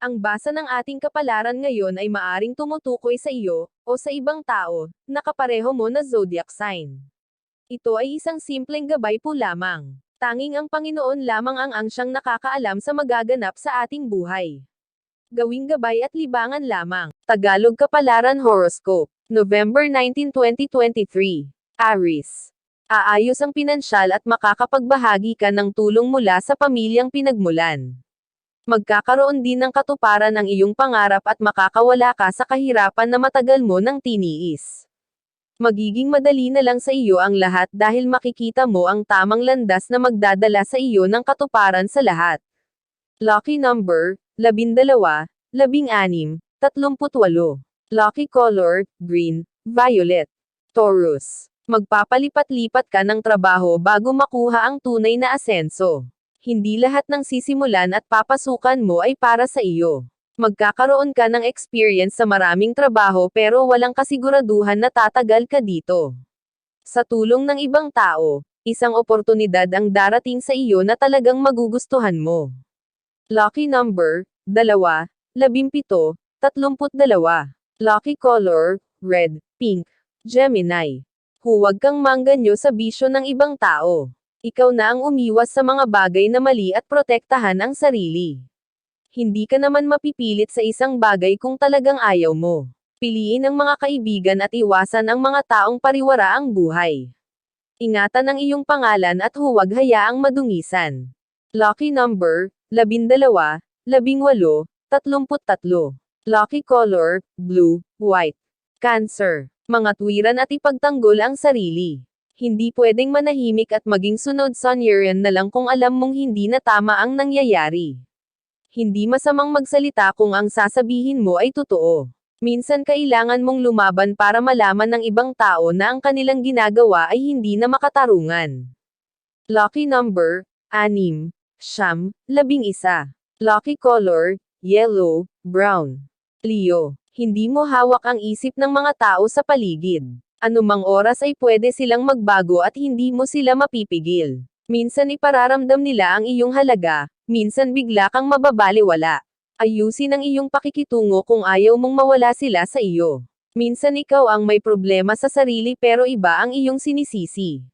Ang basa ng ating kapalaran ngayon ay maaring tumutukoy sa iyo, o sa ibang tao, na kapareho mo na zodiac sign. Ito ay isang simpleng gabay po lamang. Tanging ang Panginoon lamang ang siyang nakakaalam sa magaganap sa ating buhay. Gawing gabay at libangan lamang. Tagalog Kapalaran Horoscope, November 19, 2023. Aries. Aayos ang pinansyal at makakapagbahagi ka ng tulong mula sa pamilyang pinagmulan. Magkakaroon din ng katuparan ang iyong pangarap at makakawala ka sa kahirapan na matagal mo nang tiniis. Magiging madali na lang sa iyo ang lahat dahil makikita mo ang tamang landas na magdadala sa iyo ng katuparan sa lahat. Lucky number, 12, 16, 38. Lucky color, green, violet. Taurus. Magpapalipat-lipat ka ng trabaho bago makuha ang tunay na asenso. Hindi lahat ng sisimulan at papasukan mo ay para sa iyo. Magkakaroon ka ng experience sa maraming trabaho pero walang kasiguraduhan na tatagal ka dito. Sa tulong ng ibang tao, isang oportunidad ang darating sa iyo na talagang magugustuhan mo. Lucky number, 2, 17, 32. Lucky color, red, pink. Gemini. Huwag kang mangganyo sa bisyo ng ibang tao. Ikaw na ang umiwas sa mga bagay na mali at protektahan ang sarili. Hindi ka naman mapipilit sa isang bagay kung talagang ayaw mo. Piliin ang mga kaibigan at iwasan ang mga taong pariwara ang buhay. Ingatan ang iyong pangalan at huwag hayaang madungisan. Lucky number, 12, 18, 33. Lucky color, blue, white. Cancer. Mga tuwiran at ipagtanggol ang sarili. Hindi pwedeng manahimik at maging sunod sonyeran na lang kung alam mong hindi na tama ang nangyayari. Hindi masamang magsalita kung ang sasabihin mo ay totoo. Minsan kailangan mong lumaban para malaman ng ibang tao na ang kanilang ginagawa ay hindi na makatarungan. Lucky number, 6, 9, 11. Lucky color, yellow, brown. Leo. Hindi mo hawak ang isip ng mga tao sa paligid. Anumang oras ay pwede silang magbago at hindi mo sila mapipigil. Minsan ipararamdam nila ang iyong halaga, minsan bigla kang mababaliwala. Ayusin ang iyong pakikitungo kung ayaw mong mawala sila sa iyo. Minsan ikaw ang may problema sa sarili pero iba ang iyong sinisisi.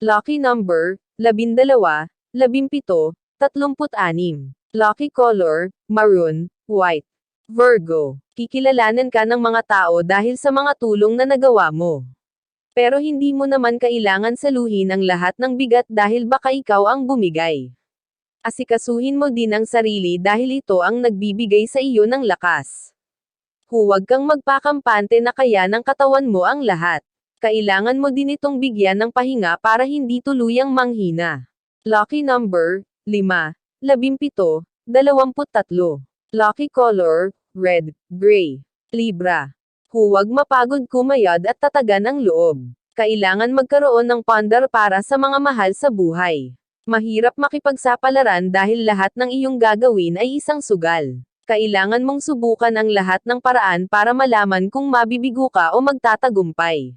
Lucky number, 12, 17, 36. Lucky color, maroon, white. Virgo. Kikilalanan ka ng mga tao dahil sa mga tulong na nagawa mo. Pero hindi mo naman kailangan saluhin ang lahat ng bigat dahil baka ikaw ang bumigay. Asikasuhin mo din ang sarili dahil ito ang nagbibigay sa iyo ng lakas. Huwag kang magpakampante na kaya ng katawan mo ang lahat. Kailangan mo din itong bigyan ng pahinga para hindi tuluyang manghina. Lucky number, 5, 17, 23. Lucky color, red, gray. Libra. Huwag mapagod kumayod at tatagan ang loob. Kailangan magkaroon ng pundar para sa mga mahal sa buhay. Mahirap makipagsapalaran dahil lahat ng iyong gagawin ay isang sugal. Kailangan mong subukan ang lahat ng paraan para malaman kung mabibigo ka o magtatagumpay.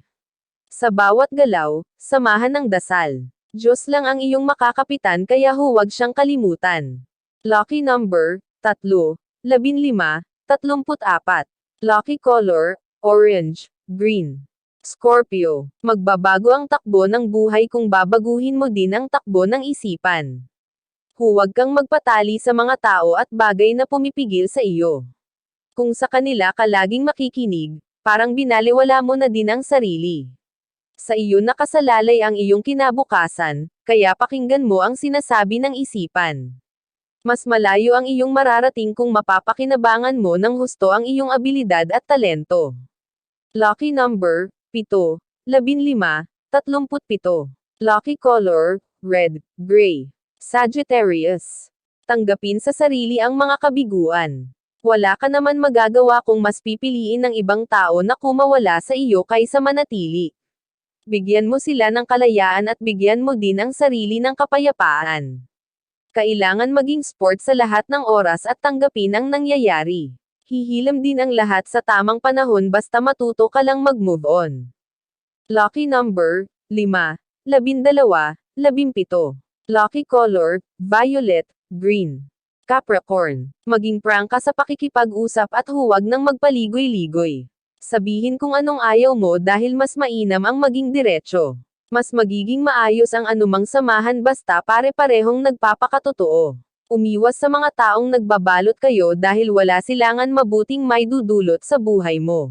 Sa bawat galaw, samahan ng dasal. Diyos lang ang iyong makakapitan kaya huwag siyang kalimutan. Lucky number, 3, 15, 34. Lucky color, orange, green. Scorpio. Magbabago ang takbo ng buhay kung babaguhin mo din ang takbo ng isipan. Huwag kang magpatali sa mga tao at bagay na pumipigil sa iyo. Kung sa kanila ka laging makikinig, parang binaliwala mo na din ang sarili. Sa iyo nakasalalay ang iyong kinabukasan, kaya pakinggan mo ang sinasabi ng isipan. Mas malayo ang iyong mararating kung mapapakinabangan mo ng husto ang iyong abilidad at talento. Lucky number, 7, 15, 37. Lucky color, red, gray. Sagittarius. Tanggapin sa sarili ang mga kabiguan. Wala ka naman magagawa kung mas pipiliin ng ibang tao na kumawala sa iyo kaysa manatili. Bigyan mo sila ng kalayaan at bigyan mo din ang sarili ng kapayapaan. Kailangan maging sport sa lahat ng oras at tanggapin ang nangyayari. Hihilam din ang lahat sa tamang panahon basta matuto ka lang mag-move on. Lucky number, 5, 12, 17. Lucky color, violet, green. Capricorn, maging prangka sa pakikipag-usap at huwag nang magpaligoy-ligoy. Sabihin kung anong ayaw mo dahil mas mainam ang maging diretso. Mas magiging maayos ang anumang samahan basta pare-parehong nagpapakatotoo. Umiwas sa mga taong nagbabalot kayo dahil wala silangan mabuting may dudulot sa buhay mo.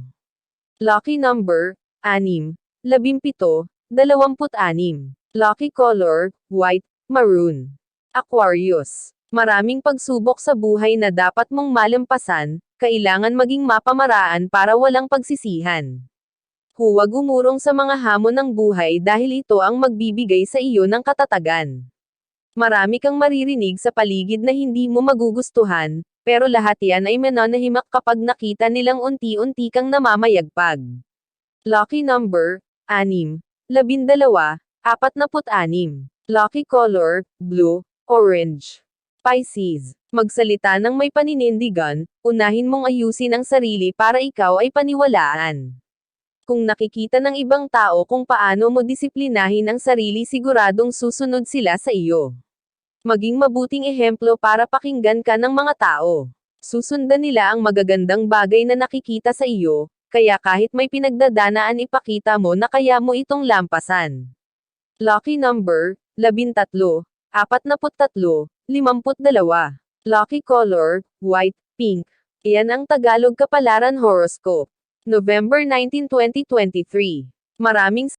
Lucky number, 6, 17, 26. Lucky color, white, maroon. Aquarius. Maraming pagsubok sa buhay na dapat mong malampasan, kailangan maging mapamaraan para walang pagsisihan. Huwag umurong sa mga hamon ng buhay dahil ito ang magbibigay sa iyo ng katatagan. Marami kang maririnig sa paligid na hindi mo magugustuhan, pero lahat yan ay mananahimak kapag nakita nilang unti-unti kang namamayagpag. Lucky number, 6, 12, 46. Lucky color, blue, orange. Pisces. Magsalita ng may paninindigan, unahin mong ayusin ang sarili para ikaw ay paniwalaan. Kung nakikita ng ibang tao kung paano mo disiplinahin ang sarili siguradong susunod sila sa iyo. Maging mabuting ehemplo para pakinggan ka ng mga tao. Susundan nila ang magagandang bagay na nakikita sa iyo, kaya kahit may pinagdadanaan ipakita mo na kaya mo itong lampasan. Lucky number, 13, 43, 52. Lucky color, white, pink. Iyan ang Tagalog Kapalaran Horoscope. November 19, 2023. Maraming